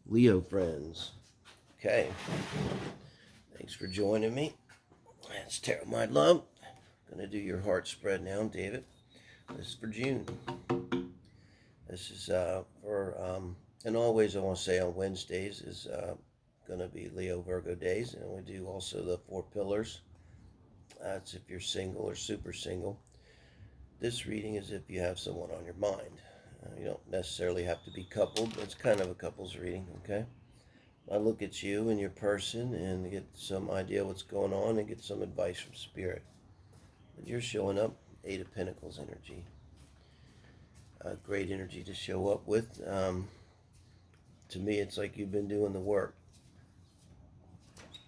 Leo friends. Okay, thanks for joining me. It's Tarot My Love. Gonna do your heart spread now, David. This is for June. This is and always I want to say on Wednesdays is gonna be Leo Virgo days, and we do also the 4 pillars. That's if you're single or super single. This reading is if you have someone on your mind. You don't necessarily have to be coupled, but it's kind of a couples reading, okay? I look at you and your person and get some idea what's going on and get some advice from Spirit. But you're showing up, 8 of Pentacles energy. Great energy to show up with. To me, it's like you've been doing the work.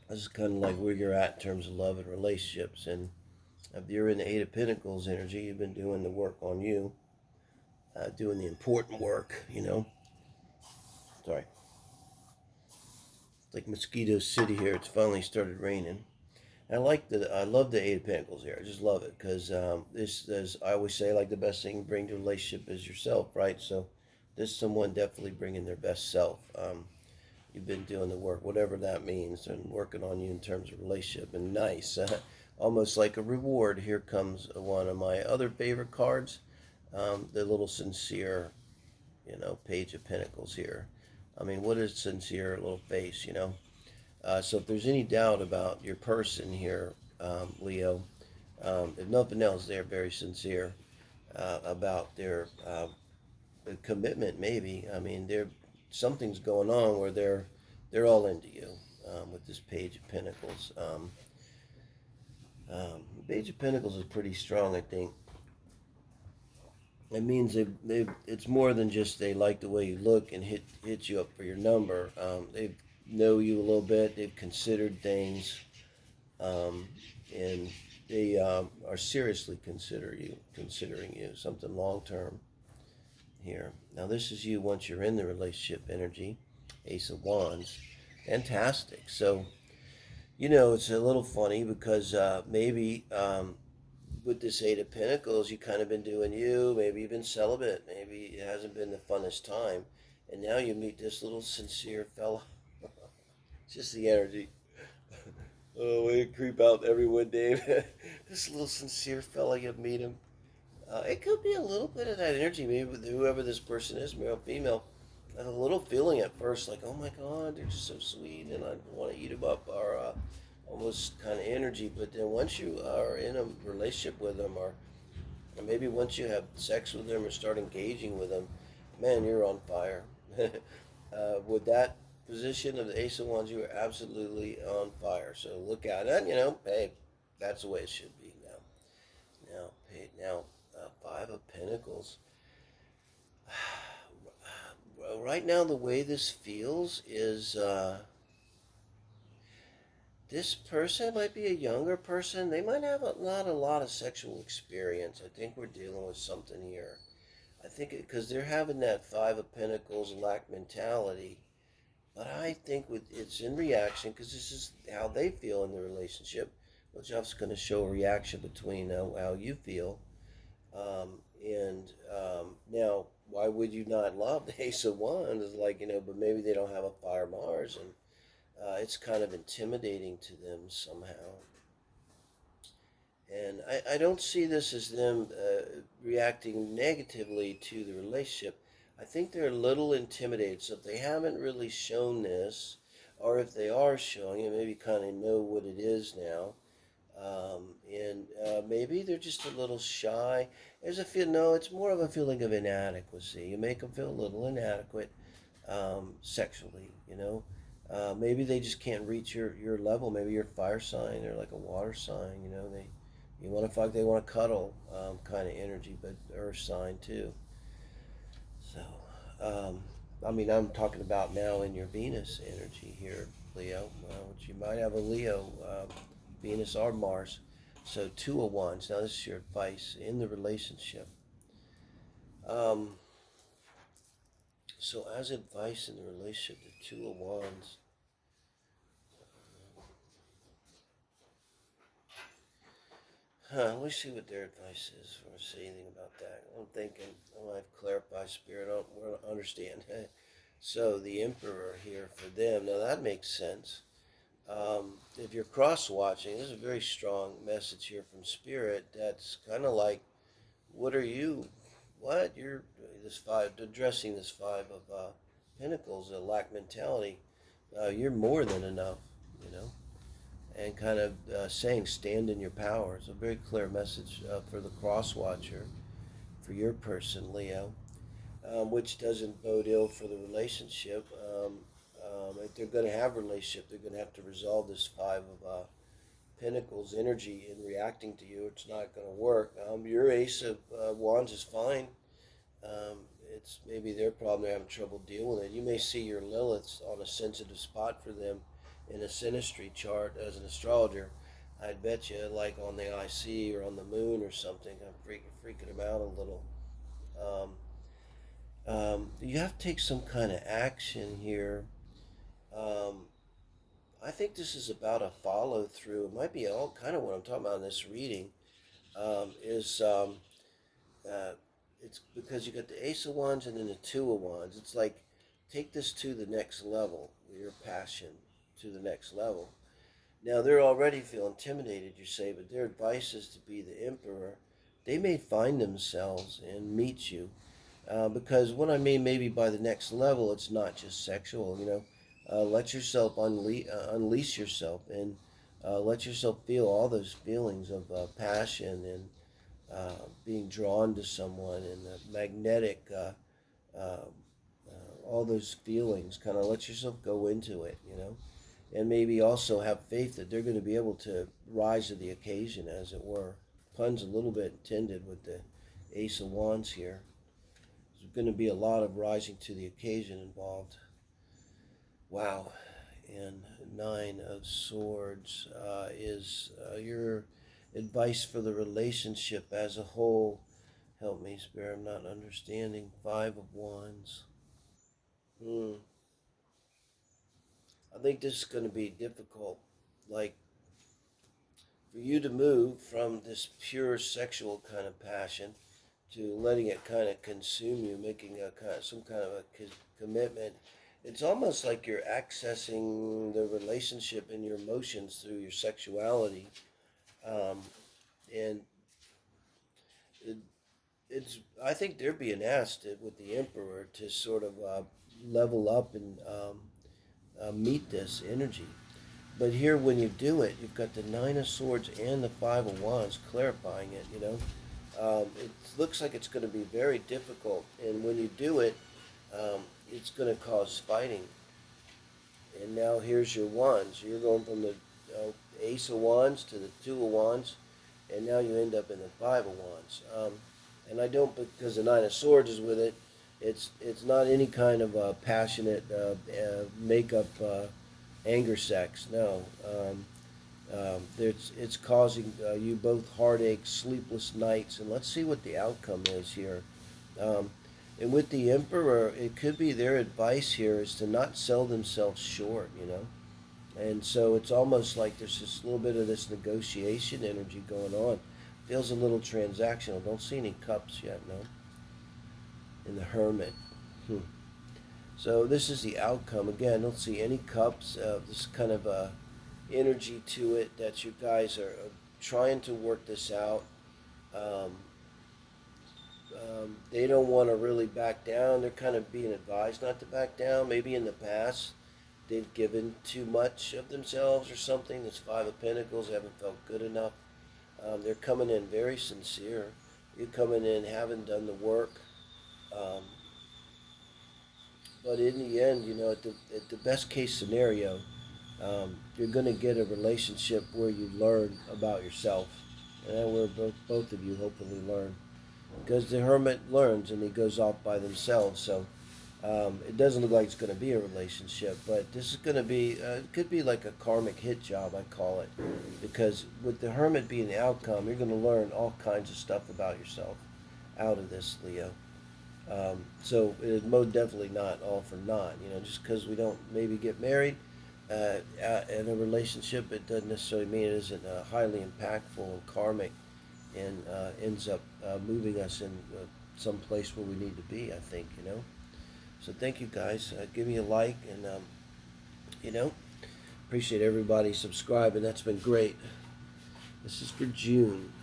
This is kind of like where you're at in terms of love and relationships. And if you're in the 8 of Pentacles energy, you've been doing the work on you. Doing the important work, Sorry. It's like Mosquito City here. It's finally started raining. I love the 8 of Pentacles here. I just love it because this, I always say, like the best thing you bring to a relationship is yourself, right? So this is someone definitely bringing their best self. You've been doing the work, whatever that means, and working on you in terms of relationship. And nice, almost like a reward. Here comes one of my other favorite cards, the little sincere, Page of Pentacles here. I mean, what is sincere little face, So if there's any doubt about your person here, Leo, if nothing else, they're very sincere about their commitment. Maybe something's going on where they're all into you with this Page of Pentacles. Page of Pentacles is pretty strong, I think. It means it's more than just they like the way you look and hit you up for your number. They know you a little bit. They've considered things, and they are seriously considering you something long term here. Now this is you once you're in the relationship energy, Ace of Wands, fantastic. So it's a little funny because maybe. With this 8 of Pentacles, you kind of been doing you. Maybe you've been celibate. Maybe it hasn't been the funnest time. And now you meet this little sincere fella. Just the energy. Oh, way to creep out everyone, Dave. This little sincere fella, you meet him. It could be a little bit of that energy, maybe with whoever this person is, male or female. I had a little feeling at first, like, oh my God, they're just so sweet, and I want to eat them up, or almost kind of energy. But then once you are in a relationship with them, or maybe once you have sex with them or start engaging with them, man, you're on fire. With that position of the Ace of Wands, you are absolutely on fire. So look out. And, hey, that's the way it should be now. Now, 5 of Pentacles. Right now, the way this feels is this person might be a younger person. They might have not a lot of sexual experience. I think we're dealing with something here. I think because they're having that 5 of Pentacles lack mentality. But I think it's in reaction because this is how they feel in the relationship, which is going to show a reaction between how you feel. Now, why would you not love the Ace of Wands? It's like, but maybe they don't have a fire Mars, and it's kind of intimidating to them somehow. And I don't see this as them reacting negatively to the relationship. I think they're a little intimidated. So if they haven't really shown this, or if they are showing it, maybe kind of know what it is now. Maybe they're just a little shy. There's a feel. No, it's more of a feeling of inadequacy. You make them feel a little inadequate sexually. Maybe they just can't reach your level. Maybe you're a fire sign. They're like a water sign. You want to fuck. They want to cuddle kind of energy, but earth sign too. So, I'm talking about now in your Venus energy here, Leo, which you might have a Leo, Venus or Mars. So 2 of Wands. Now this is your advice in the relationship. So as advice in the relationship, the 2 of Wands. Let's see what their advice is. If I say anything about that. I'm thinking, I have to clarify, Spirit. I don't understand. So the Emperor here for them. Now that makes sense. If you're cross watching, there's a very strong message here from Spirit that's kind of like, what are you? What? You're this five, addressing this five of pentacles, a lack mentality. You're more than enough, you know, and kind of saying, stand in your power. It's a very clear message for the cross watcher, for your person, Leo, which doesn't bode ill for the relationship. If they're going to have a relationship, they're going to have to resolve this five of Pentacles energy in reacting to you. It's not going to work. Your Ace of Wands is fine. Um, it's maybe their problem. They're having trouble dealing with it. You may see your Lilith's on a sensitive spot for them in a synastry chart as an astrologer. I'd bet you, like on the IC or on the moon or something, I'm freaking them out a little. Um, you have to take some kind of action here. Um, I think this is about a follow through. It might be all kind of what I'm talking about in this reading. Is uh, It's because you got the Ace of Wands and then the Two of Wands. It's like take this to the next level, your passion to the next level. Now they're already feel intimidated, you say, but their advice is to be the Emperor. They may find themselves and meet you, because what I mean maybe by the next level, it's not just sexual. Let yourself unleash yourself and let yourself feel all those feelings of passion and being drawn to someone and magnetic, all those feelings. Kind of let yourself go into it, and maybe also have faith that they're going to be able to rise to the occasion, as it were. Pun's a little bit intended with the Ace of Wands here. There's going to be a lot of rising to the occasion involved. Wow. And Nine of Swords is your advice for the relationship as a whole. Help me, Spirit, I'm not understanding. Five of Wands. Hmm. I think this is going to be difficult. Like, for you to move from this pure sexual kind of passion to letting it kind of consume you, making some kind of a commitment. It's almost like you're accessing the relationship and your emotions through your sexuality, um, and it, it's. I think they're being asked with the Emperor to sort of level up and meet this energy. But here, when you do it, you've got the Nine of Swords and the Five of Wands clarifying it. It looks like it's going to be very difficult, and when you do it, it's going to cause fighting. And now here's your wands. You're going from the Ace of Wands to the Two of Wands, and now you end up in the Five of Wands. And I don't, because the Nine of Swords is with it. It's not any kind of passionate makeup anger sex. No. It's causing you both heartache, sleepless nights, and let's see what the outcome is here. Um, and with the Emperor, it could be their advice here is to not sell themselves short. And so it's almost like there's just a little bit of this negotiation energy going on. Feels a little transactional. Don't see any cups yet, no? In the Hermit. So this is the outcome. Again, don't see any cups. This kind of energy to it that you guys are trying to work this out. Um, they don't want to really back down. They're kind of being advised not to back down. Maybe in the past they've given too much of themselves or something. This Five of Pentacles, they haven't felt good enough. They're coming in very sincere. You're coming in, haven't done the work. Um, but in the end, at the best case scenario, you're going to get a relationship where you learn about yourself, and where both of you hopefully learn, because the Hermit learns and he goes off by themselves. So it doesn't look like it's going to be a relationship, but this is going to be it could be like a karmic hit job, I call it, because with the Hermit being the outcome, you're going to learn all kinds of stuff about yourself out of this, Leo. So it's most definitely not all for naught. Just because we don't maybe get married in a relationship, it doesn't necessarily mean it isn't highly impactful and karmic, and ends up moving us in some place where we need to be, I think. So thank you guys. Give me a like, and appreciate everybody subscribing. That's been great. This is for June.